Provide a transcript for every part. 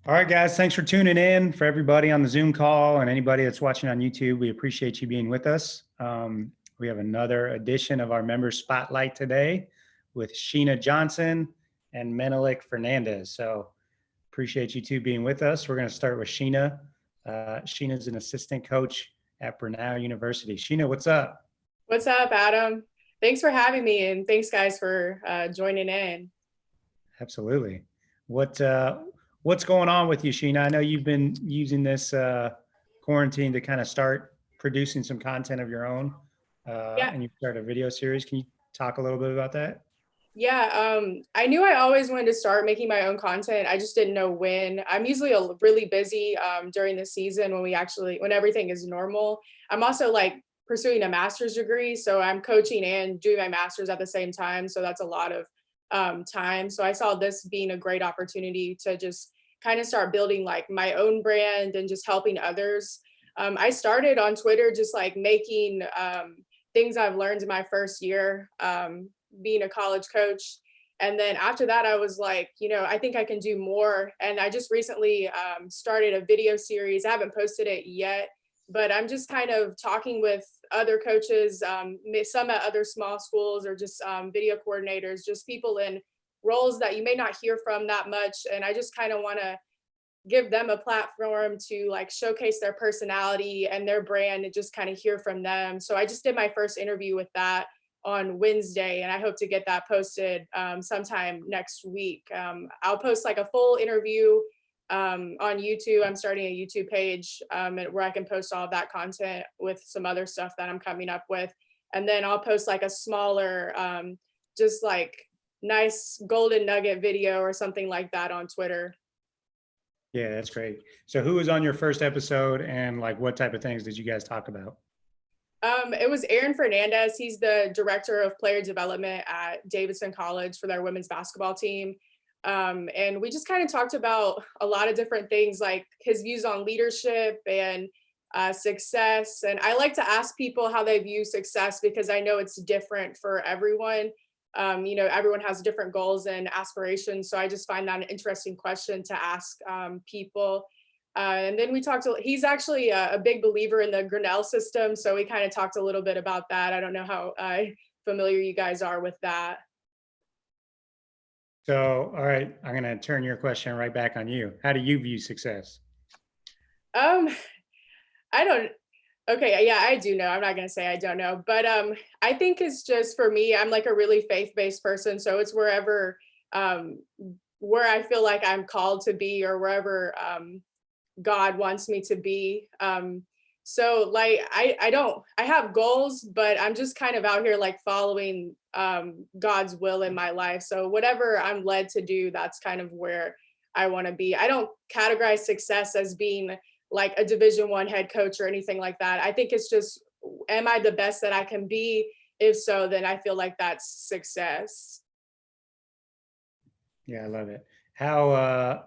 All right, guys, thanks for tuning in. For everybody on the Zoom call and anybody that's watching on YouTube, we appreciate you being with us. We have another edition of our member spotlight today with Sheena Johnson and Menelik Fernandes. So appreciate you two being with us. We're going to start with Sheena. Sheena's an assistant coach at Brenau University. Sheena, what's up? What's up, Adam? Thanks for having me, and thanks, guys, for joining in. Absolutely. What what's going on with you, Sheena? I know you've been using this quarantine to kind of start producing some content of your own, Yeah, and you started a video series. Can you talk a little bit about that? yeah. I knew I always wanted to start making my own content. I just didn't know when. I'm usually really busy during the season when everything is normal. I'm also like pursuing a master's degree, so I'm coaching and doing my master's at the same time. So that's a lot of time. So I saw this being a great opportunity to just kind of start building like my own brand and just helping others. I started on Twitter just like making things I've learned in my first year being a college coach. And then after that, I was like, I think I can do more. And I just recently started a video series. I haven't posted it yet, but I'm just kind of talking with other coaches, some at other small schools or just video coordinators, just people in roles that you may not hear from that much. And I just kind of want to give them a platform to like showcase their personality and their brand and just kind of hear from them. So I just did my first interview with that on Wednesday, and I hope to get that posted sometime next week. I'll post like a full interview on YouTube. I'm starting a YouTube page where I can post all of that content with some other stuff that I'm coming up with. And then I'll post like a smaller, just like nice golden nugget video or something like that on Twitter. Yeah, that's great. So who was on your first episode, and like what type of things did you guys talk about? It was Aaron Fernandes. He's the director of player development at Davidson College for their women's basketball team. And we just kind of talked about a lot of different things, like his views on leadership and success. And I like to ask people how they view success because I know it's different for everyone. Everyone has different goals and aspirations. So I just find that an interesting question to ask people. And then he's actually a big believer in the Grinnell system. So we kind of talked a little bit about that. I don't know how familiar you guys are with that. So, all right, I'm going to turn your question right back on you. How do you view success? Um, I don't, okay, yeah, I do know. I'm not going to say I don't know, but I think it's just for me, I'm like a really faith-based person. So it's um, where I feel like I'm called to be or wherever God wants me to be. So like I have goals, but I'm just kind of out here like following God's will in my life. So whatever I'm led to do, that's kind of where I want to be. I don't categorize success as being like a Division 1 head coach or anything like that. I think it's just, am I the best that I can be? If so, then I feel like that's success. Yeah, I love it. How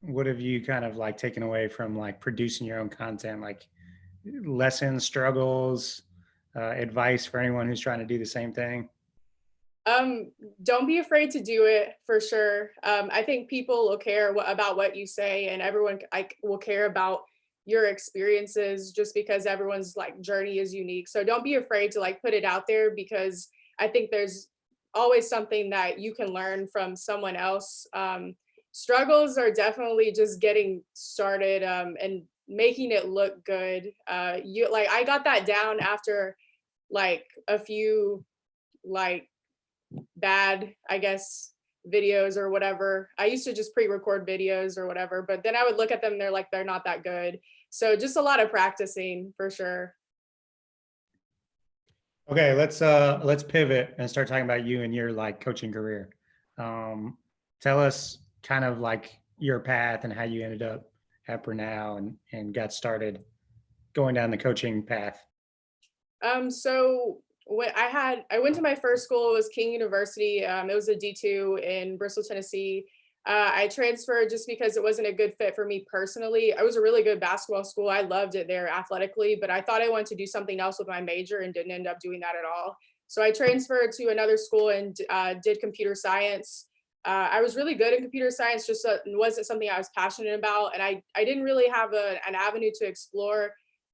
what have you kind of like taken away from like producing your own content, like lessons, struggles, advice for anyone who's trying to do the same thing? Um, don't be afraid to do it for sure. I think people will care about what you say, and everyone like will care about your experiences just because everyone's like journey is unique. So don't be afraid to like put it out there because I think there's always something that you can learn from someone else. Struggles are definitely just getting started and making it look good. You like I got that down after like a few like bad, I guess, videos or whatever. I used to just pre-record videos or whatever, but then I would look at them, they're like, they're not that good. So just a lot of practicing for sure. Okay, let's pivot and start talking about you and your like coaching career. Um, Tell us kind of like your path and how you ended up at Brunel and got started going down the coaching path. So when I went to my first school, it was King University. It was a D2 in Bristol, Tennessee. I transferred just because it wasn't a good fit for me personally. It was a really good basketball school. I loved it there athletically, but I thought I wanted to do something else with my major and didn't end up doing that at all. So I transferred to another school and did computer science. I was really good in computer science, just wasn't something I was passionate about. And I didn't really have an avenue to explore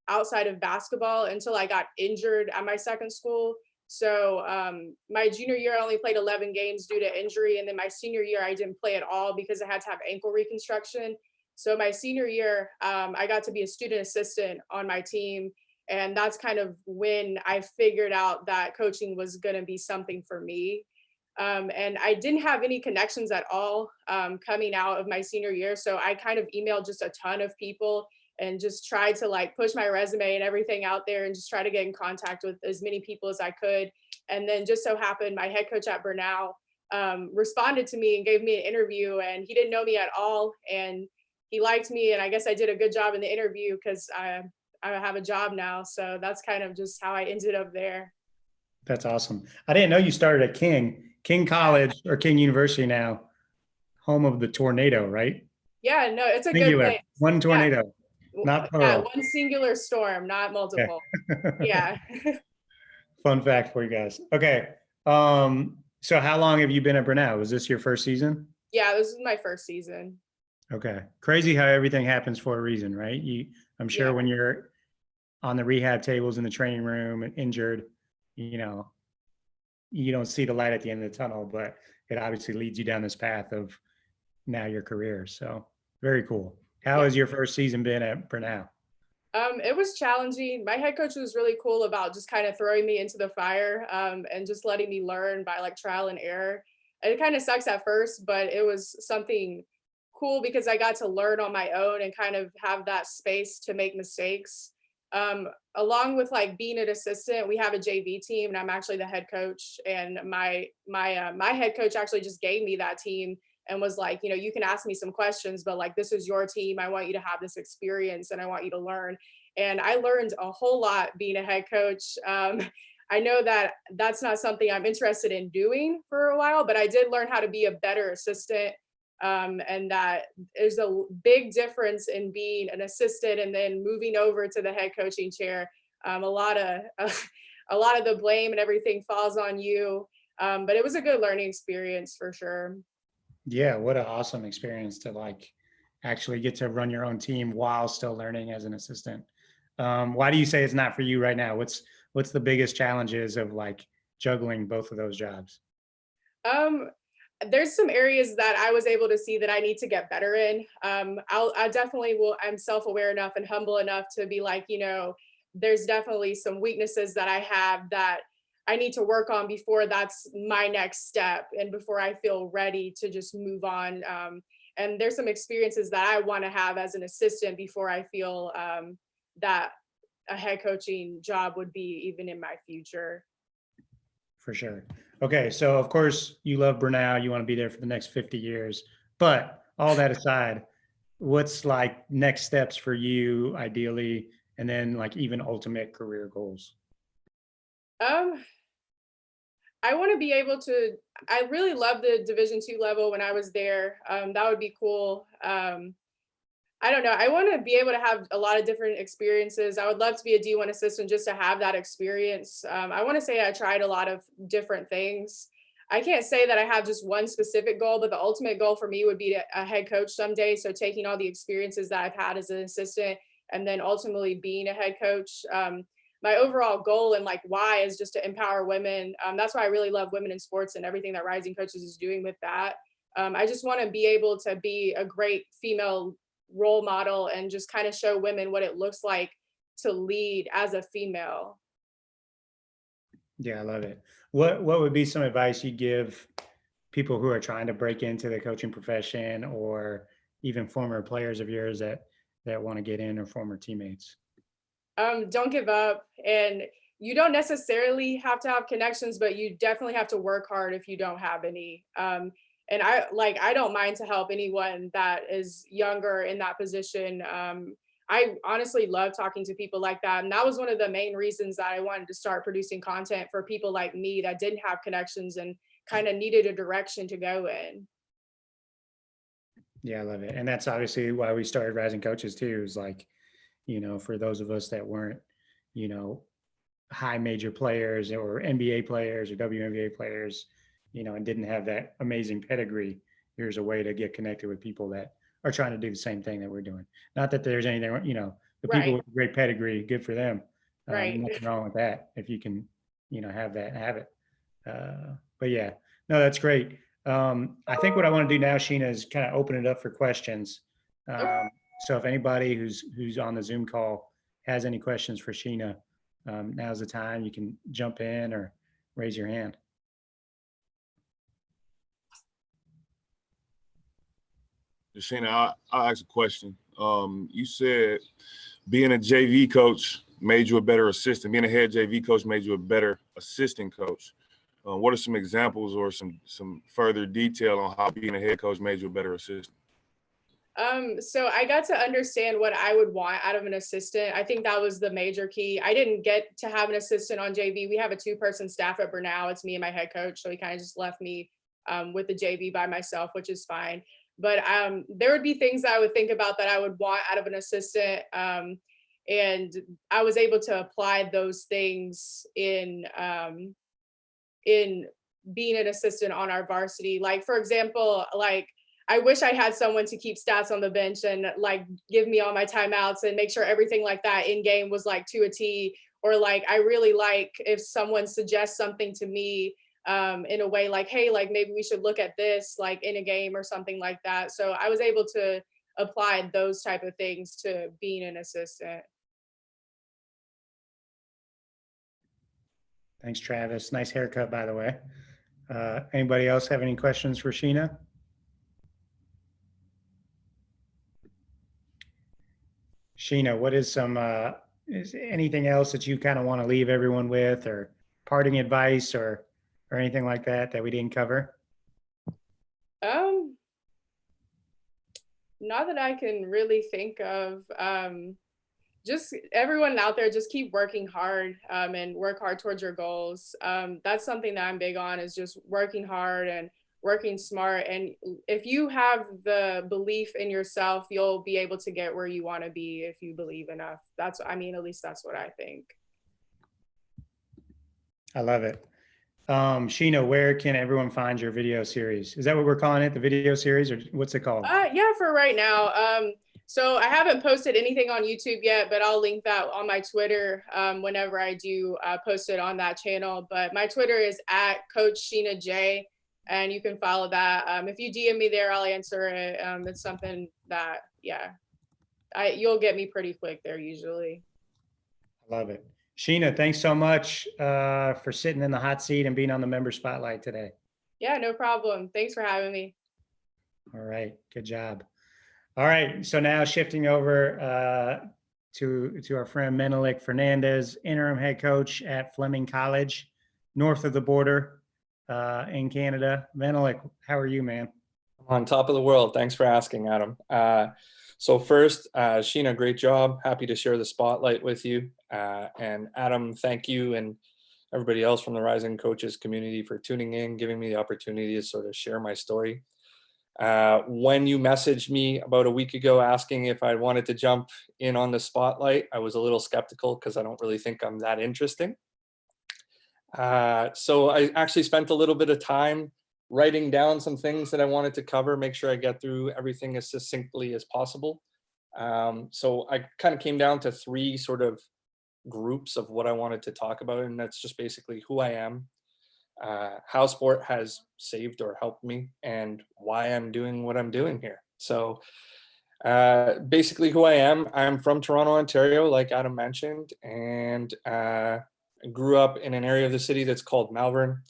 outside of basketball until I got injured at my second school. So my junior year, I only played 11 games due to injury. And then my senior year, I didn't play at all because I had to have ankle reconstruction. So my senior year, I got to be a student assistant on my team. And that's kind of when I figured out that coaching was going to be something for me. And I didn't have any connections at all coming out of my senior year. So I kind of emailed just a ton of people and just tried to like push my resume and everything out there and just try to get in contact with as many people as I could. And then just so happened, my head coach at Bernal responded to me and gave me an interview, and he didn't know me at all. And he liked me. And I guess I did a good job in the interview because I have a job now. So that's kind of just how I ended up there. That's awesome. I didn't know you started at King College or King University now, home of the tornado, right? Yeah, no, it's a good Singular, place. one Yeah, tornado, not yeah, plural. one singular storm, not Yeah. multiple. Yeah. Fun fact for you guys. Okay. So how long have you been at Brenau? Was this your first season? Yeah, this is my first season. Okay. Crazy how everything happens for a reason, right? I'm Yeah. sure when you're on the rehab tables in the training room and injured, you know, you don't see the light at the end of the tunnel, but it obviously leads you down this path of now your career. So very cool. How Yeah. has your first season been at Brenau? It was challenging. My head coach was really cool about just kind of throwing me into the fire and just letting me learn by like trial and error. And it kind of sucks at first, but it was something cool because I got to learn on my own and kind of have that space to make mistakes. Along with like being an assistant, we have a JV team, and I'm actually the head coach. And my head coach actually just gave me that team and was like, you know, you can ask me some questions, but like, this is your team. I want you to have this experience and I want you to learn. And I learned a whole lot being a head coach. I know that that's not something I'm interested in doing for a while, but I did learn how to be a better assistant. And that there's a big difference in being an assistant and then moving over to the head coaching chair. A lot of a lot of the blame and everything falls on you. But it was a good learning experience for sure. Yeah, what an awesome experience to like actually get to run your own team while still learning as an assistant. Why do you say it's not for you right now? What's the biggest challenges of like juggling both of those jobs? Um, there's some areas that I was able to see that I need to get better in. I definitely will. I'm self-aware enough and humble enough to be like, you know, there's definitely some weaknesses that I have that I need to work on before that's my next step and before I feel ready to just move on. And there's some experiences that I want to have as an assistant before I feel that a head coaching job would be even in my future. For sure. Okay, so of course you love Brunel, you want to be there for the next 50 years. But all that aside, what's like next steps for you ideally, and then like even ultimate career goals? Um, I want to be able to. I really love the Division 2 level when I was there. That would be cool. I don't know. I want to be able to have a lot of different experiences. I would love to be a D1 assistant just to have that experience. I want to say I tried a lot of different things. I can't say that I have just one specific goal, but the ultimate goal for me would be a head coach someday. So taking all the experiences that I've had as an assistant and then ultimately being a head coach. My overall goal and like why is just to empower women. That's why I really love women in sports and everything that Rising Coaches is doing with that. I just want to be able to be a great female role model and just kind of show women what it looks like to lead as a female. Yeah, I love it. What would be some advice you give people who are trying to break into the coaching profession or even former players of yours that want to get in or former teammates? Don't give up. And you don't necessarily have to have connections, but you definitely have to work hard if you don't have any. And I don't mind to help anyone that is younger in that position. I honestly love talking to people like that. And that was one of the main reasons that I wanted to start producing content for people like me that didn't have connections and kind of needed a direction to go in. Yeah, I love it. And that's obviously why we started Rising Coaches too, is like, for those of us that weren't, you know, high major players or NBA players or WNBA players, and didn't have that amazing pedigree, here's a way to get connected with people that are trying to do the same thing that we're doing. Not that there's anything, the people Right, with great pedigree, good for them. right. Nothing wrong with that if you can, have it. But yeah, no, that's great. I think what I want to do now, Sheena, is kind of open it up for questions. Okay. So if anybody who's on the Zoom call has any questions for Sheena, now's the time. You can jump in or raise your hand. Sheena, I'll ask a question. You said being a JV coach made you a better assistant. Being a head JV coach made you a better assistant coach. What are some examples or some further detail on how being a head coach made you a better assistant? So I got to understand what I would want out of an assistant. I think that was the major key. I didn't get to have an assistant on JV. We have a 2-person staff at Bernal. It's me and my head coach. So he kind of just left me with the JV by myself, which is fine. But there would be things that I would think about that I would want out of an assistant. And I was able to apply those things in being an assistant on our varsity. Like, for example, like, I wish I had someone to keep stats on the bench and like give me all my timeouts and make sure everything like that in game was like to a T. Or like, I really like if someone suggests something to me in a way like, hey, like maybe we should look at this like in a game or something like that. So I was able to apply those type of things to being an assistant. Thanks, Travis. Nice haircut, by the way. Anybody else have any questions for Sheena? Sheena, what is is anything else that you kind of want to leave everyone with, or parting advice or anything like that we didn't cover? Not that I can really think of. Just everyone out there, just keep working hard and work hard towards your goals. That's something that I'm big on, is just working hard and working smart. And if you have the belief in yourself, you'll be able to get where you want to be if you believe enough. At least that's what I think. I love it. Sheena, where can everyone find your video series? Is that what we're calling it, the video series, or what's it called? Yeah, for right now. So I haven't posted anything on YouTube yet, but I'll link that on my Twitter whenever I do post it on that channel. But my Twitter is at Coach Sheena J, and you can follow that. If you DM me there, I'll answer it. It's something that, yeah, you'll get me pretty quick there usually. Love it. Sheena, thanks so much for sitting in the hot seat and being on the member spotlight today. Yeah, no problem. Thanks for having me. All right, good job. All right, so now shifting over to our friend Menelik Fernandes, interim head coach at Fleming College, north of the border in Canada. Menelik, how are you, man? On top of the world. Thanks for asking, Adam. So first, Sheena, great job. Happy to share the spotlight with you. And Adam, thank you, and everybody else from the Rising Coaches community for tuning in, giving me the opportunity to sort of share my story. When you messaged me about a week ago asking if I wanted to jump in on the spotlight, I was a little skeptical because I don't really think I'm that interesting. So I actually spent a little bit of time writing down some things that I wanted to cover, make sure I get through everything as succinctly as possible. So I kind of came down to 3 sort of groups of what I wanted to talk about, and that's just basically who I am, how sport has saved or helped me, and why I'm doing what I'm doing here. So basically who I am, I'm from Toronto, Ontario, like Adam mentioned, and I grew up in an area of the city that's called Malvern.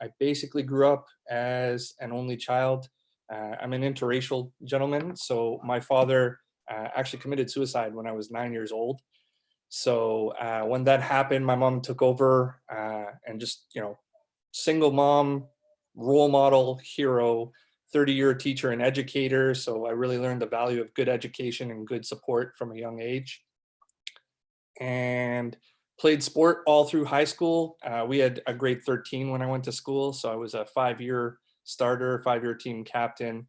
I basically grew up as an only child. I'm an interracial gentleman, so my father actually committed suicide when I was 9 years old. So when that happened, my mom took over and just, single mom, role model, hero, 30-year teacher and educator. So I really learned the value of good education and good support from a young age. And played sport all through high school. We had a grade 13 when I went to school. So I was a 5-year starter, 5-year team captain,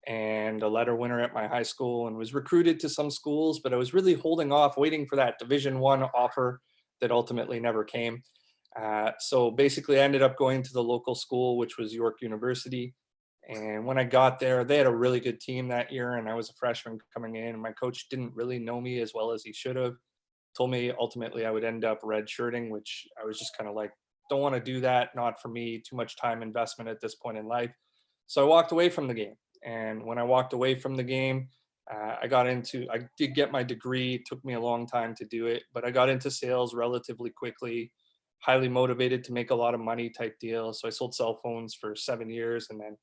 and a letter winner at my high school, and was recruited to some schools, but I was really holding off, waiting for that Division I offer that ultimately never came. So basically I ended up going to the local school, which was York University. And when I got there, they had a really good team that year, and I was a freshman coming in, and my coach didn't really know me as well as he should have. Told me ultimately I would end up redshirting, which I was just kind of like, don't want to do that, not for me, too much time investment at this point in life. So I walked away from the game. And when I walked away from the game, I did get my degree. It took me a long time to do it, but I got into sales relatively quickly, highly motivated to make a lot of money type deal. So I sold cell phones for 7 years. And then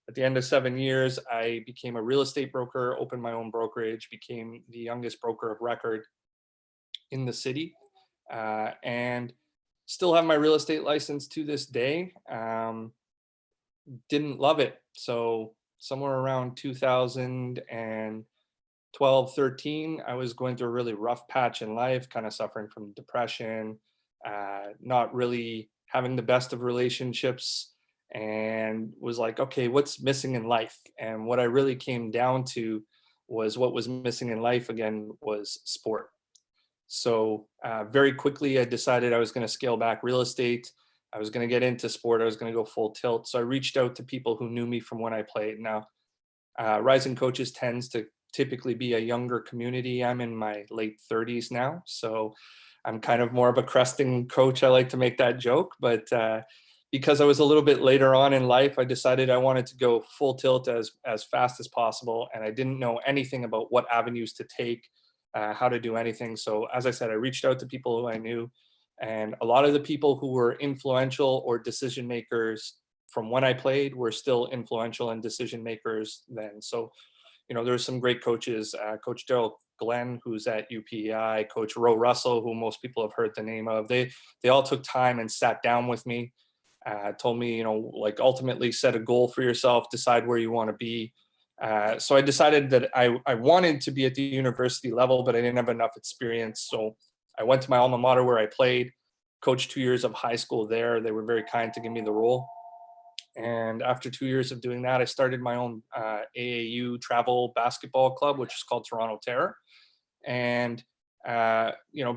at the end of 7 years, I became a real estate broker, opened my own brokerage, became the youngest broker of record in the city, and still have my real estate license to this day. Didn't love it. So somewhere around 2012, 13, I was going through a really rough patch in life, kind of suffering from depression, not really having the best of relationships, and was like, okay, what's missing in life? And what I really came down to was what was missing in life again was sport. So very quickly, I decided I was going to scale back real estate. I was going to get into sport. I was going to go full tilt. So I reached out to people who knew me from when I played. Now, Rising Coaches tends to typically be a younger community. I'm in my late 30s now, so I'm kind of more of a cresting coach. I like to make that joke, but because I was a little bit later on in life, I decided I wanted to go full tilt as fast as possible, and I didn't know anything about what avenues to take, how to do anything. So as I said, I reached out to people who I knew, and a lot of the people who were influential or decision makers from when I played were still influential and decision makers then. So, there's some great coaches, Coach Daryl Glenn, who's at UPEI, Coach Roe Russell, who most people have heard the name of. They all took time and sat down with me, told me, ultimately set a goal for yourself, decide where you want to be. So I decided that I wanted to be at the university level, but I didn't have enough experience. So I went to my alma mater where I played, coached 2 years of high school there. They were very kind to give me the role. And after 2 years of doing that, I started my own AAU travel basketball club, which is called Toronto Terror. And,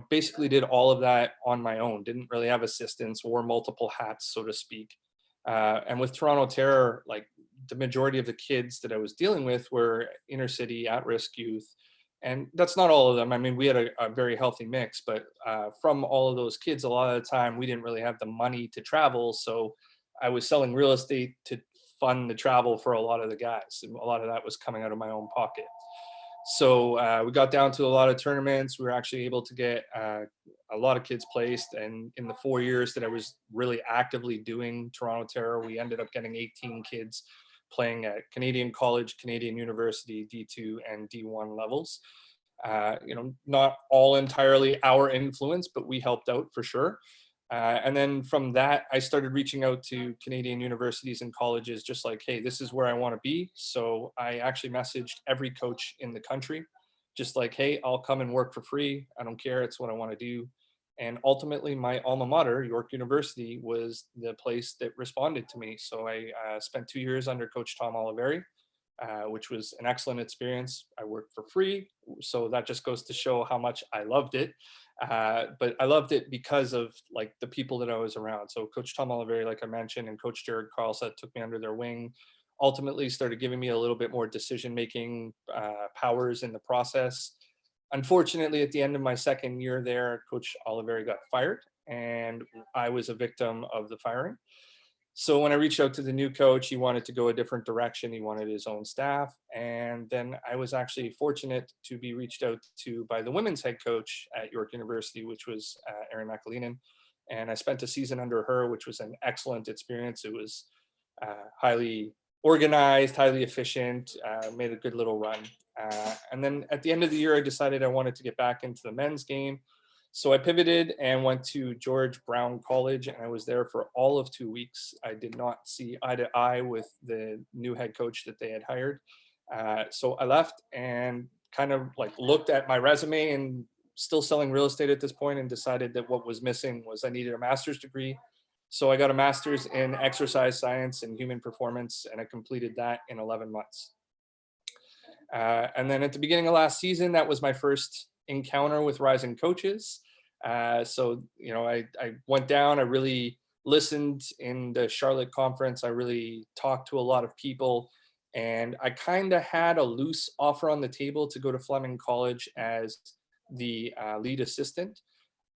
basically did all of that on my own. Didn't really have assistants, wore multiple hats, so to speak. And with Toronto Terror, like the majority of the kids that I was dealing with were inner city at-risk youth. And that's not all of them. I mean, we had a very healthy mix, but from all of those kids, a lot of the time we didn't really have the money to travel. So I was selling real estate to fund the travel for a lot of the guys. And a lot of that was coming out of my own pocket. So we got down to a lot of tournaments. We were actually able to get a lot of kids placed. And in the 4 years that I was really actively doing Toronto Terror, we ended up getting 18 kids playing at Canadian College, Canadian University, D2 and D1 levels. Not all entirely our influence, but we helped out for sure. And then from that, I started reaching out to Canadian universities and colleges, just like, hey, this is where I want to be. So I actually messaged every coach in the country, just like, hey, I'll come and work for free. I don't care. It's what I want to do. And ultimately, my alma mater, York University, was the place that responded to me. So I spent 2 years under Coach Tom Oliveri, which was an excellent experience. I worked for free. So that just goes to show how much I loved it. But I loved it because of like the people that I was around. So Coach Tom Oliveri, like I mentioned, and Coach Jared Carlsett took me under their wing, ultimately started giving me a little bit more decision-making powers in the process. Unfortunately, at the end of my second year there, Coach Oliveri got fired, and I was a victim of the firing. So when I reached out to the new coach, he wanted to go a different direction. He wanted his own staff. And then I was actually fortunate to be reached out to by the women's head coach at York University, which was Erin McAleenan. And I spent a season under her, which was an excellent experience. It was highly organized, highly efficient, made a good little run. And then at the end of the year, I decided I wanted to get back into the men's game. So I pivoted and went to George Brown College, and I was there for all of 2 weeks. I did not see eye to eye with the new head coach that they had hired. So I left and kind of like looked at my resume and still selling real estate at this point, and decided that what was missing was I needed a master's degree. So I got a master's in exercise science and human performance, and I completed that in 11 months. And then at the beginning of last season, that was my first encounter with Rising Coaches. So, I went down, I really listened in the Charlotte conference. I really talked to a lot of people, and I kind of had a loose offer on the table to go to Fleming College as the lead assistant.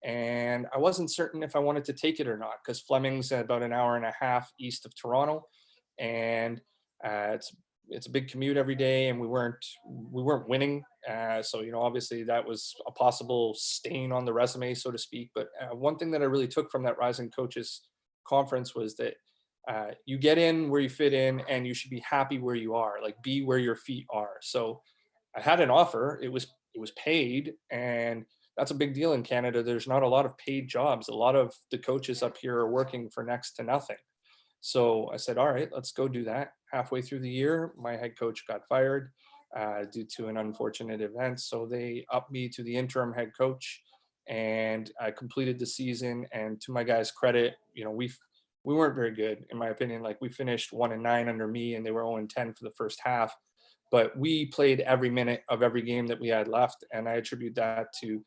And I wasn't certain if I wanted to take it or not, because Fleming's about an hour and a half east of Toronto, and it's a big commute every day, and we weren't winning. So obviously that was a possible stain on the resume, so to speak. But one thing that I really took from that Rising Coaches conference was that you get in where you fit in, and you should be happy where you are, like be where your feet are. So I had an offer. It was paid, and that's a big deal in Canada. There's not a lot of paid jobs. A lot of the coaches up here are working for next to nothing. So I said, all right, let's go do that. Halfway through the year, my head coach got fired due to an unfortunate event. So they upped me to the interim head coach, and I completed the season. And to my guys' credit, we weren't very good, in my opinion. Like, we finished 1-9 under me, and they were 0-10 for the first half. But we played every minute of every game that we had left, and I attribute that to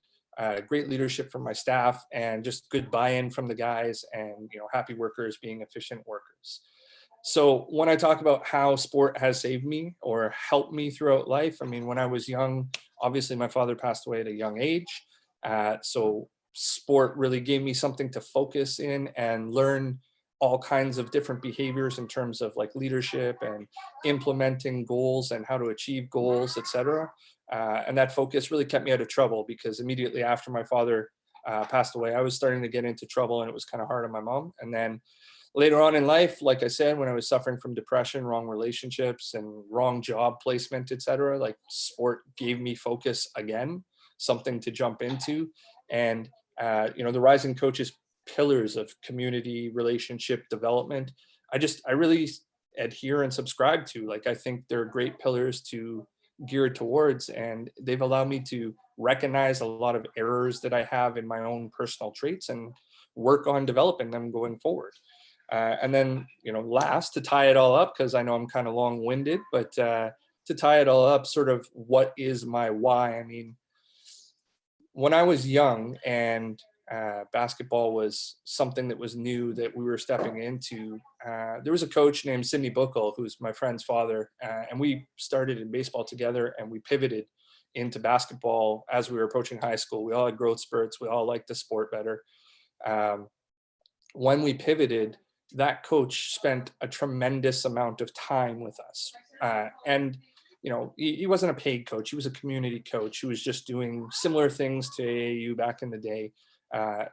great leadership from my staff and just good buy-in from the guys, and happy workers being efficient workers. So when I talk about how sport has saved me or helped me throughout life, I mean, when I was young, obviously my father passed away at a young age. So sport really gave me something to focus in and learn all kinds of different behaviors in terms of like leadership and implementing goals and how to achieve goals, etc. And that focus really kept me out of trouble, because immediately after my father passed away, I was starting to get into trouble, and it was kind of hard on my mom. And then later on in life, like I said, when I was suffering from depression, wrong relationships, and wrong job placement, etc., like sport gave me focus again, something to jump into. And the Rising Coaches pillars of community relationship development, I really adhere and subscribe to. Like, I think they're great pillars to gear towards, and they've allowed me to recognize a lot of errors that I have in my own personal traits and work on developing them going forward. And then, last, to tie it all up, because I know I'm kind of long-winded, but to tie it all up, sort of what is my why? I mean, when I was young and basketball was something that was new that we were stepping into, there was a coach named Sidney Buckle, who's my friend's father, and we started in baseball together, and we pivoted into basketball as we were approaching high school. We all had growth spurts. We all liked the sport better. When we pivoted, that coach spent a tremendous amount of time with us. And he wasn't a paid coach. He was a community coach who was just doing similar things to AAU back in the day.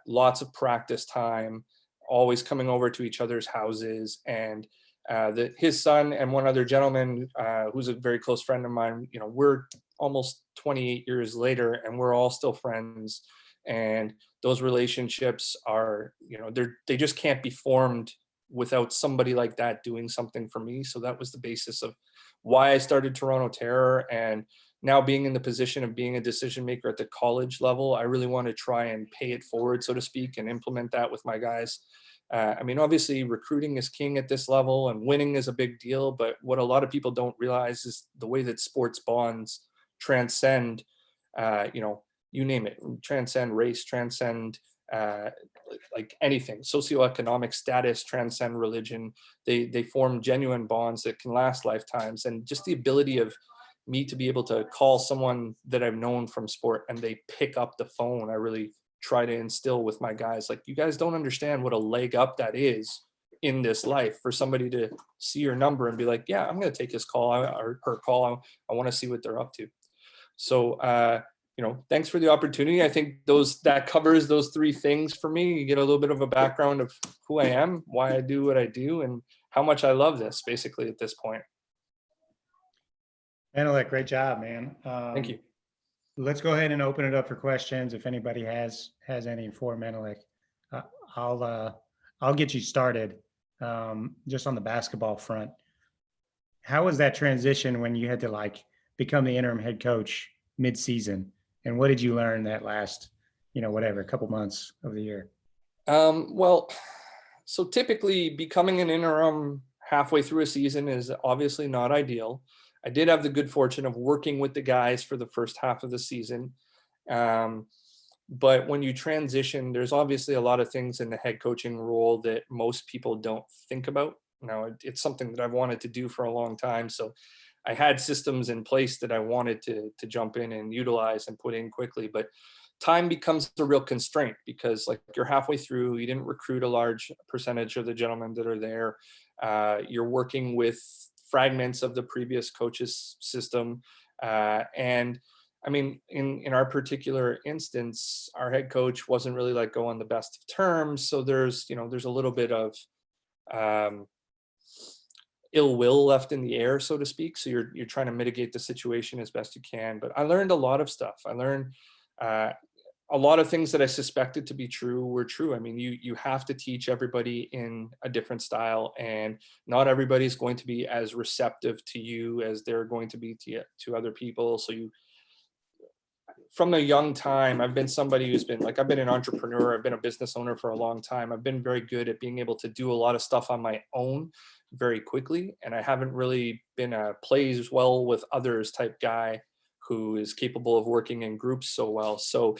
Lots of practice time, always coming over to each other's houses. And his son and one other gentleman, who's a very close friend of mine, we're almost 28 years later, and we're all still friends. And those relationships are, they just can't be formed without somebody like that doing something for me. So that was the basis of why I started Toronto Terror. And now, being in the position of being a decision maker at the college level, I really want to try and pay it forward, so to speak, and implement that with my guys. I mean, obviously recruiting is king at this level, and winning is a big deal. But what a lot of people don't realize is the way that sports bonds transcend, you name it, transcend race, transcend like anything, socioeconomic status, transcend religion. They form genuine bonds that can last lifetimes. And just the ability of me to be able to call someone that I've known from sport and they pick up the phone, I really try to instill with my guys. Like, you guys don't understand what a leg up that is in this life, for somebody to see your number and be like, yeah, I'm going to take his call or her call. I want to see what they're up to. So, thanks for the opportunity. I think that covers those three things for me. You get a little bit of a background of who I am, why I do what I do, and how much I love this, basically, at this point. Menelik, great job, man. Thank you. Let's go ahead and open it up for questions. If anybody has any for Menelik, I'll get you started. Just on the basketball front, how was that transition when you had to become the interim head coach mid-season? And what did you learn that last, a couple months of the year? Well, so typically becoming an interim halfway through a season is obviously not ideal. I did have the good fortune of working with the guys for the first half of the season. But when you transition, there's obviously a lot of things in the head coaching role that most people don't think about. Now, it's something that I've wanted to do for a long time. So I had systems in place that I wanted to jump in and utilize and put in quickly. But time becomes a real constraint because like you're halfway through, you didn't recruit a large percentage of the gentlemen that are there. You're working with fragments of the previous coach's system. And I mean, in our particular instance, our head coach wasn't really let go on the best of terms. So there's a little bit of ill will left in the air, so to speak. So you're trying to mitigate the situation as best you can. But I learned a lot of stuff. I learned a lot of things that I suspected to be true were true. I mean, you have to teach everybody in a different style, and not everybody's going to be as receptive to you as they're going to be to other people. So from a young time, I've been somebody who's been like, I've been an entrepreneur, I've been a business owner for a long time. I've been very good at being able to do a lot of stuff on my own very quickly. And I haven't really been a plays well with others type guy who is capable of working in groups so well. So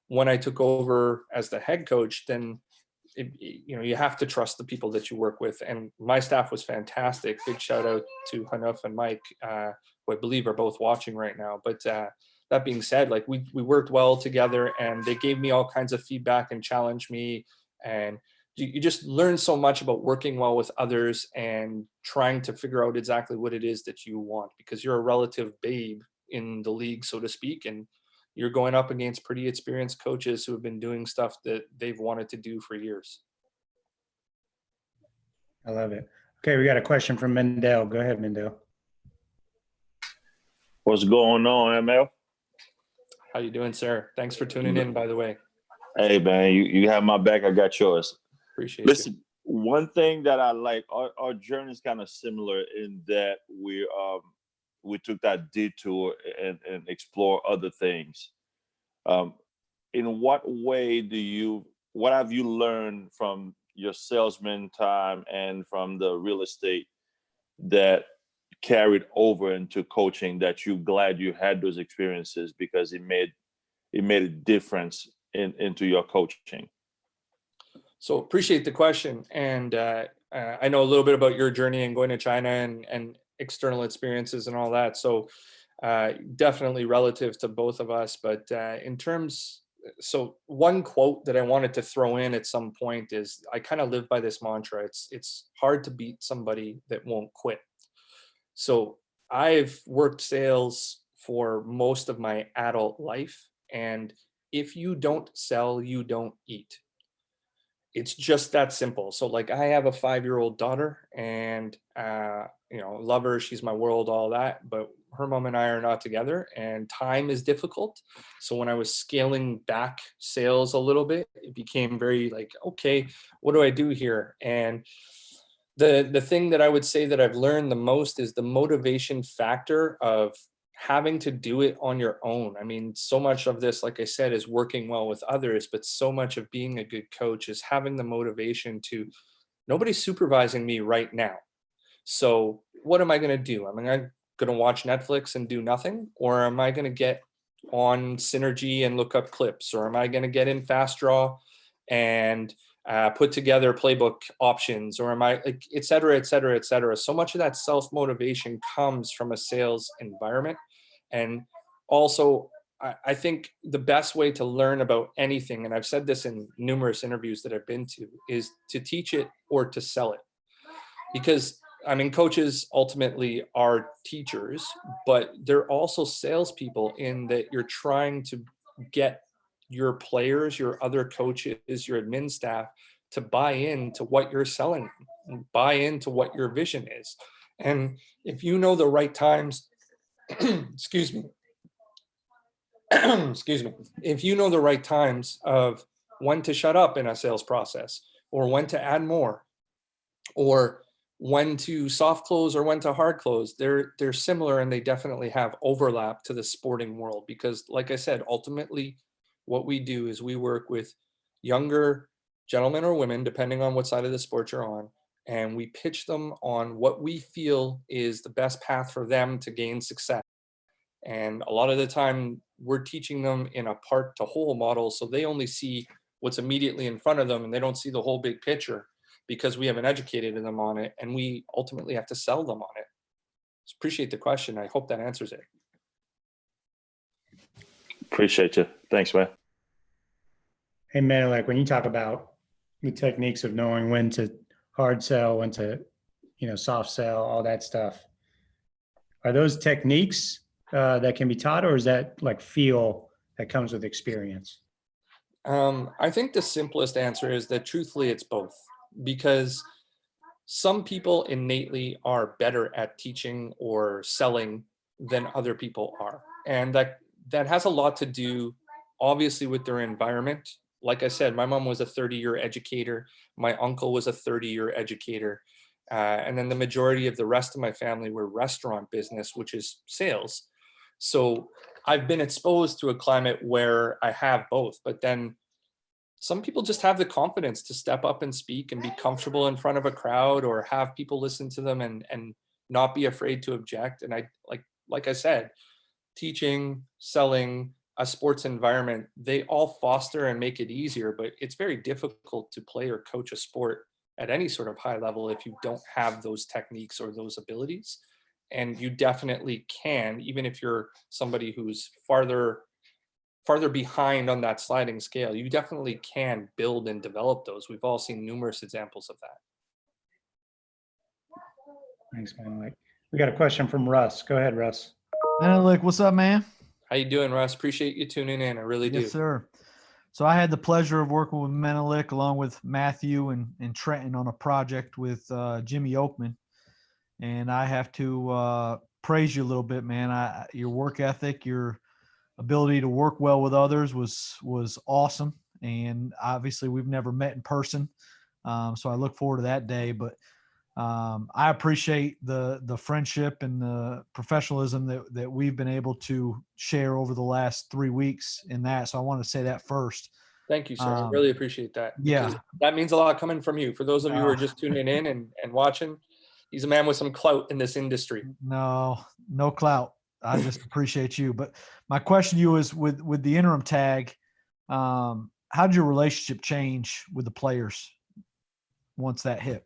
when I took over as the head coach, then you have to trust the people that you work with. And my staff was fantastic. Big shout out to Hanuf and Mike, who I believe are both watching right now. But that being said, like we worked well together, and they gave me all kinds of feedback and challenged me. And you just learn so much about working well with others and trying to figure out exactly what it is that you want, because you're a relative babe in the league, so to speak. And you're going up against pretty experienced coaches who have been doing stuff that they've wanted to do for years. I love it. Okay, we got a question from Mendel. Go ahead, Mendel. What's going on, ML? How you doing, sir? Thanks for tuning in, by the way. Hey, man, you have my back. I got yours. Appreciate Listen, you. one thing that I like, our journey is kind of similar in that we took that detour and explore other things. In what way what have you learned from your salesman time and from the real estate that carried over into coaching, that you're glad you had those experiences because it made a difference into your coaching? So appreciate the question. And I know a little bit about your journey and going to China and external experiences and all that. So definitely relative to both of us. But so one quote that I wanted to throw in at some point is, I kind of live by this mantra. It's hard to beat somebody that won't quit. So I've worked sales for most of my adult life. And if you don't sell, you don't eat. It's just that simple. So like, I have a 5-year-old daughter, and love her, she's my world, all that, but her mom and I are not together, and time is difficult. So when I was scaling back sales a little bit, it became very like, okay, what do I do here? And the thing that I would say that I've learned the most is the motivation factor of having to do it on your own. I mean, so much of this, like I said, is working well with others, but so much of being a good coach is having the motivation to, nobody's supervising me right now. So what am I going to do? Am I going to watch Netflix and do nothing? Or am I going to get on Synergy and look up clips? Or am I going to get in Fast Draw and put together playbook options? Or am I, like, et cetera, et cetera, et cetera. So much of that self-motivation comes from a sales environment. And also, I think the best way to learn about anything, and I've said this in numerous interviews that I've been to, is to teach it or to sell it. Because I mean, coaches ultimately are teachers, but they're also salespeople in that you're trying to get your players, your other coaches, your admin staff to buy into what you're selling, buy into what your vision is. And if you know the right times, excuse me, if you know the right times of when to shut up in a sales process, or when to add more, or when to soft close or when to hard close, they're similar, and they definitely have overlap to the sporting world. Because like I said, ultimately what we do is we work with younger gentlemen or women, depending on what side of the sport you're on, and we pitch them on what we feel is the best path for them to gain success. And a lot of the time we're teaching them in a part to whole model. So they only see what's immediately in front of them and they don't see the whole big picture because we haven't educated them on it. And we ultimately have to sell them on it. Just appreciate the question. I hope that answers it. Appreciate you. Thanks, man. Hey, Menelik, when you talk about the techniques of knowing when to hard sell, when to, soft sell, all that stuff, are those techniques that can be taught, or is that like feel that comes with experience? I think the simplest answer is that truthfully, it's both, because some people innately are better at teaching or selling than other people are. And that has a lot to do, obviously, with their environment. Like I said, my mom was a 30-year educator. My uncle was a 30-year educator. And then the majority of the rest of my family were restaurant business, which is sales. So I've been exposed to a climate where I have both, but then some people just have the confidence to step up and speak and be comfortable in front of a crowd or have people listen to them and not be afraid to object. And I like I said, teaching, selling, a sports environment, they all foster and make it easier, but it's very difficult to play or coach a sport at any sort of high level if you don't have those techniques or those abilities. And you definitely can, even if you're somebody who's farther behind on that sliding scale, you definitely can build and develop those. We've all seen numerous examples of that. Thanks, Menelik. We got a question from Russ. Go ahead, Russ. Menelik, what's up, man? How you doing, Russ? Appreciate you tuning in. I really do. Yes, sir. So I had the pleasure of working with Menelik along with Matthew and Trenton on a project with Jimmy Oakman. And I have to praise you a little bit, man. Your work ethic, your ability to work well with others was awesome. And obviously we've never met in person. So I look forward to that day, but I appreciate the friendship and the professionalism that we've been able to share over the last 3 weeks in that. So I want to say that first. Thank you, sir. I really appreciate that. Yeah. That means a lot coming from you. For those of you who are just tuning in and watching, he's a man with some clout in this industry. No clout. I just appreciate you. But my question to you is with the interim tag, how did your relationship change with the players once that hit?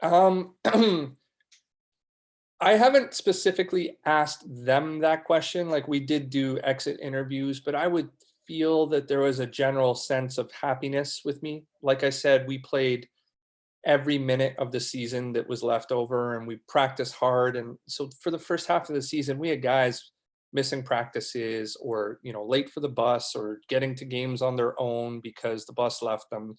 I haven't specifically asked them that question. Like, we did do exit interviews, but I would feel that there was a general sense of happiness with me. Like I said, we played every minute of the season that was left over and we practiced hard. And so for the first half of the season, we had guys missing practices or, late for the bus or getting to games on their own because the bus left them.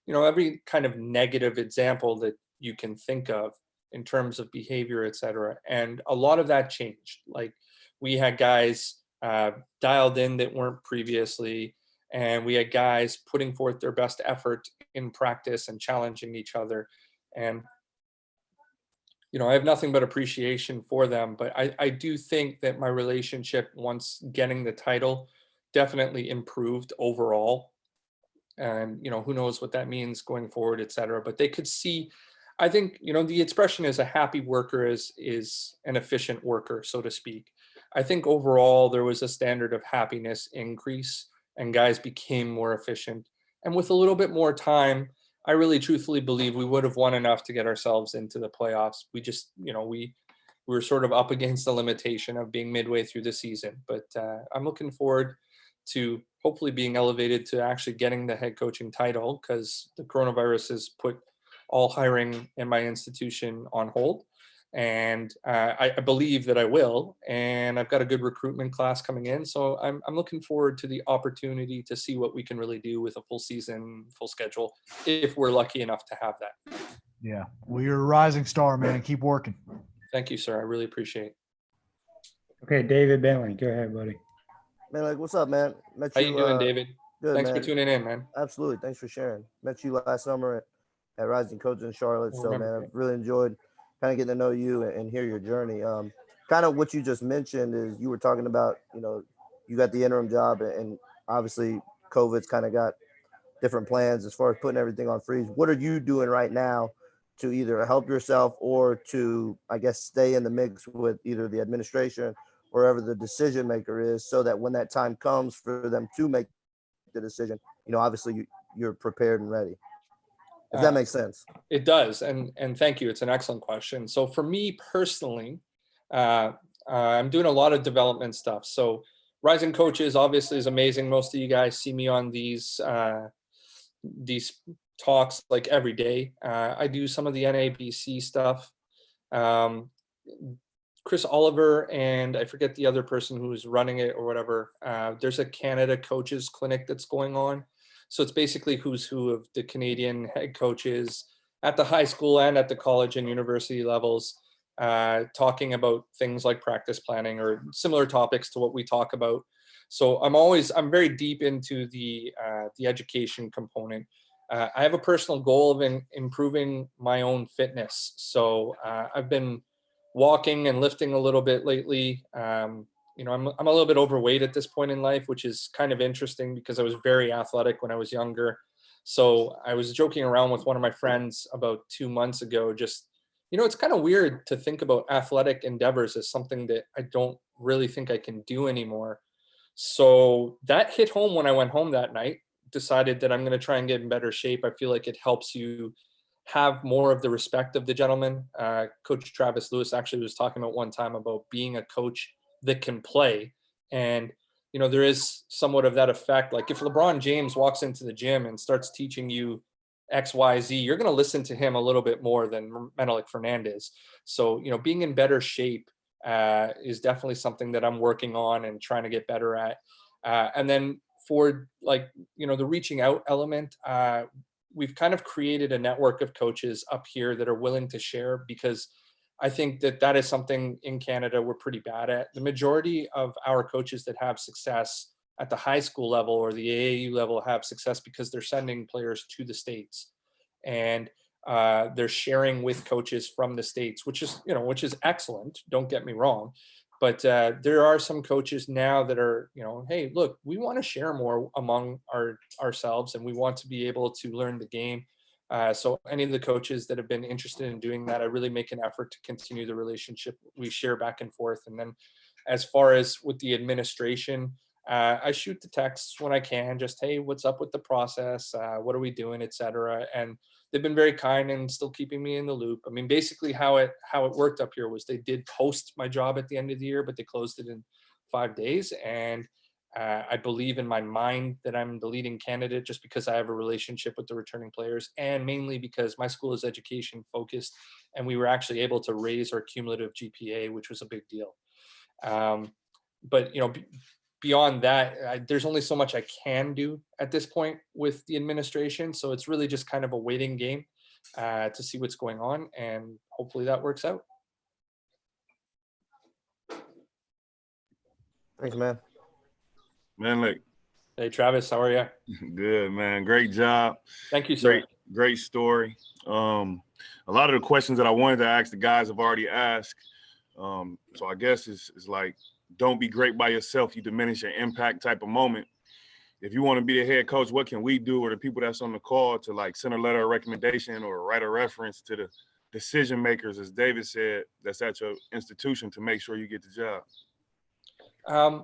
Every kind of negative example that you can think of in terms of behavior, et cetera. And a lot of that changed. Like, we had guys dialed in that weren't previously, and we had guys putting forth their best effort in practice and challenging each other. And, I have nothing but appreciation for them, but I do think that my relationship once getting the title definitely improved overall. And, who knows what that means going forward, et cetera. But they could see, I think, the expression is a happy worker is an efficient worker, so to speak. I think overall there was a standard of happiness increase and guys became more efficient. And with a little bit more time, I really truthfully believe we would have won enough to get ourselves into the playoffs. We just, we were sort of up against the limitation of being midway through the season. But I'm looking forward to hopefully being elevated to actually getting the head coaching title, because the coronavirus has put all hiring in my institution on hold. And I believe that I will, and I've got a good recruitment class coming in. So I'm looking forward to the opportunity to see what we can really do with a full season, full schedule, if we're lucky enough to have that. Yeah. Well, you're a rising star, man. Keep working. Thank you, sir. I really appreciate it. Okay, David Bentley, go ahead, buddy. Man, what's up, man? How you doing, David? Good, Thanks man. for tuning in, man. Absolutely. Thanks for sharing. Met you last summer at Rising Coach in Charlotte. So, man, I've really enjoyed kind of getting to know you and hear your journey. Kind of what you just mentioned is you were talking about, you got the interim job and obviously COVID's kind of got different plans as far as putting everything on freeze. What are you doing right now to either help yourself or to, I guess, stay in the mix with either the administration wherever the decision maker is, so that when that time comes for them to make the decision, obviously you're prepared and ready. If that makes sense. It does, and thank you. It's an excellent question. So for me personally, I'm doing a lot of development stuff. So Rising Coaches obviously is amazing. Most of you guys see me on these talks like every day. I do some of the NABC stuff. Chris Oliver and I forget the other person who's running it or whatever. There's a Canada Coaches Clinic that's going on. So it's basically who's who of the Canadian head coaches at the high school and at the college and university levels, talking about things like practice planning or similar topics to what we talk about. So I'm very deep into the education component. I have a personal goal of improving my own fitness. So I've been walking and lifting a little bit lately. I'm a little bit overweight at this point in life, which is kind of interesting because I was very athletic when I was younger. So I was joking around with one of my friends about 2 months ago, just, it's kind of weird to think about athletic endeavors as something that I don't really think I can do anymore. So that hit home when I went home that night, decided that I'm going to try and get in better shape. I feel like it helps you have more of the respect of the gentleman. Coach Travis Lewis actually was talking about one time about being a coach that can play. And, there is somewhat of that effect. Like if LeBron James walks into the gym and starts teaching you X, Y, Z, you're going to listen to him a little bit more than Menelik Fernandes. So, being in better shape is definitely something that I'm working on and trying to get better at. And then for the reaching out element, we've kind of created a network of coaches up here that are willing to share, because I think that is something in Canada we're pretty bad at. The majority of our coaches that have success at the high school level or the AAU level have success because they're sending players to the States, and they're sharing with coaches from the States, which is excellent. Don't get me wrong. But there are some coaches now that are, hey, look, we want to share more among ourselves, and we want to be able to learn the game. So any of the coaches that have been interested in doing that, I really make an effort to continue the relationship. We share back and forth. And then as far as with the administration, I shoot the texts when I can, just, hey, what's up with the process? What are we doing, et cetera. And they've been very kind and still keeping me in the loop. I mean, basically how it worked up here was they did post my job at the end of the year, but they closed it in 5 days. And I believe in my mind that I'm the leading candidate just because I have a relationship with the returning players, and mainly because my school is education focused, and we were actually able to raise our cumulative GPA, which was a big deal. But beyond that, there's only so much I can do at this point with the administration. So it's really just kind of a waiting game to see what's going on, and hopefully that works out. Thanks, man. Menelik. Hey, Travis, how are you? Good, man. Great job. Thank you, sir. Great story. A lot of the questions that I wanted to ask the guys have already asked. So I guess it's like, don't be great by yourself. You diminish your impact type of moment. If you want to be the head coach, what can we do, or the people that's on the call, to like send a letter of recommendation or write a reference to the decision makers, as David said, that's at your institution to make sure you get the job?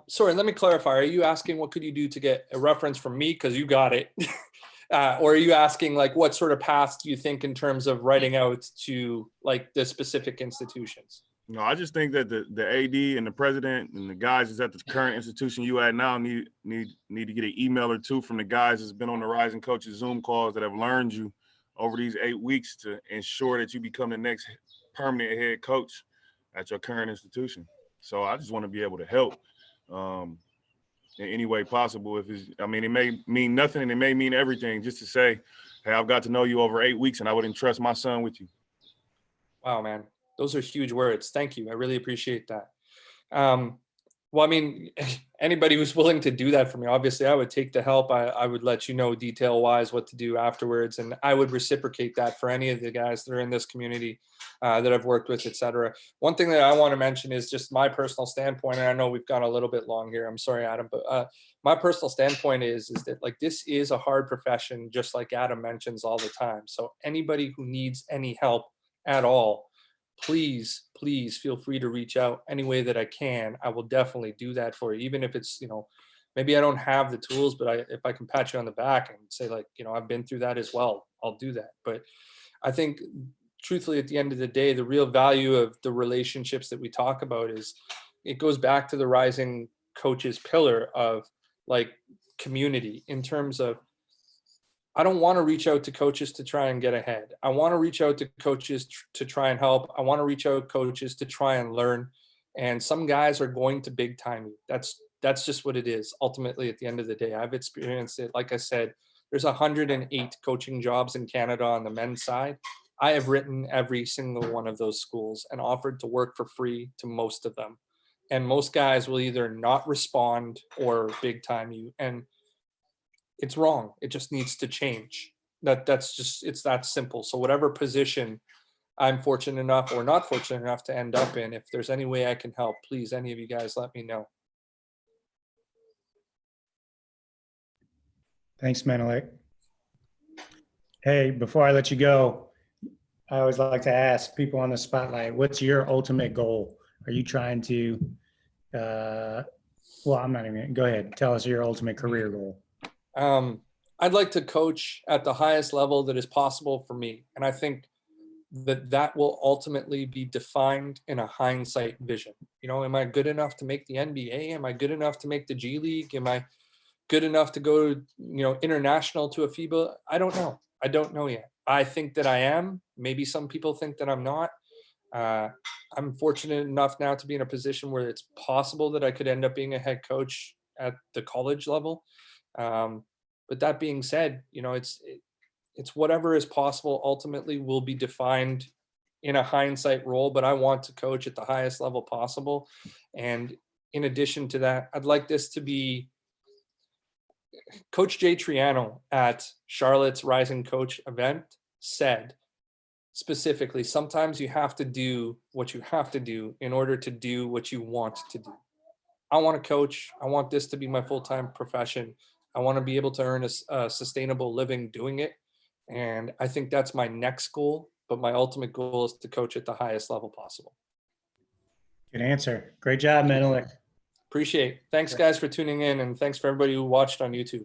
Sorry, let me clarify. Are you asking what could you do to get a reference from me? Because you got it. Or are you asking like what sort of paths do you think in terms of writing out to like the specific institutions? No, I just think that the AD and the president and the guys that's at the current institution you at now need to get an email or two from the guys that's been on the Rising Coaches Zoom calls that have learned you over these 8 weeks to ensure that you become the next permanent head coach at your current institution. So I just want to be able to help in any way possible. It may mean nothing and it may mean everything, just to say, hey, I've got to know you over 8 weeks and I would entrust my son with you. Wow, man. Those are huge words. Thank you. I really appreciate that. Anybody who's willing to do that for me, obviously I would take the help. I would let you know detail wise what to do afterwards. And I would reciprocate that for any of the guys that are in this community that I've worked with, et cetera. One thing that I want to mention is just my personal standpoint. And I know we've gone a little bit long here. I'm sorry, Adam, but my personal standpoint is that like, this is a hard profession, just like Adam mentions all the time. So anybody who needs any help at all, please feel free to reach out any way that I can. I will definitely do that for you, even if it's, maybe I don't have the tools, but if I can pat you on the back and say, like, I've been through that as well, I'll do that. But I think truthfully, at the end of the day, the real value of the relationships that we talk about is it goes back to the rising coaches pillar of like community, in terms of, I don't want to reach out to coaches to try and get ahead. I want to reach out to coaches to try and help. I want to reach out to coaches to try and learn. And some guys are going to big time you. That's just what it is. Ultimately, at the end of the day, I've experienced it. Like I said, there's 108 coaching jobs in Canada on the men's side. I have written every single one of those schools and offered to work for free to most of them. And most guys will either not respond or big time you. And it's wrong. It just needs to change. It's that simple. So whatever position I'm fortunate enough or not fortunate enough to end up in, if there's any way I can help, please, any of you guys, let me know. Thanks, Menelik. Hey, before I let you go, I always like to ask people on the spotlight, what's your ultimate goal? Are you trying to, well, I'm not even, go ahead. Tell us your ultimate career goal. I'd like to coach at the highest level that is possible for me. And I think that will ultimately be defined in a hindsight vision. Am I good enough to make the NBA? Am I good enough to make the G League? Am I good enough to go, international to a FIBA? I don't know. I don't know yet. I think that I am. Maybe some people think that I'm not. I'm fortunate enough now to be in a position where it's possible that I could end up being a head coach at the college level. But that being said, it's whatever is possible ultimately will be defined in a hindsight role, but I want to coach at the highest level possible. And in addition to that, I'd like this to be Coach Jay Triano at Charlotte's Rising Coach event said specifically, sometimes you have to do what you have to do in order to do what you want to do. I want to coach. I want this to be my full-time profession. I want to be able to earn a sustainable living doing it. And I think that's my next goal, but my ultimate goal is to coach at the highest level possible. Good answer. Great job, Menelik. Appreciate it. Thanks, guys, for tuning in, and thanks for everybody who watched on YouTube.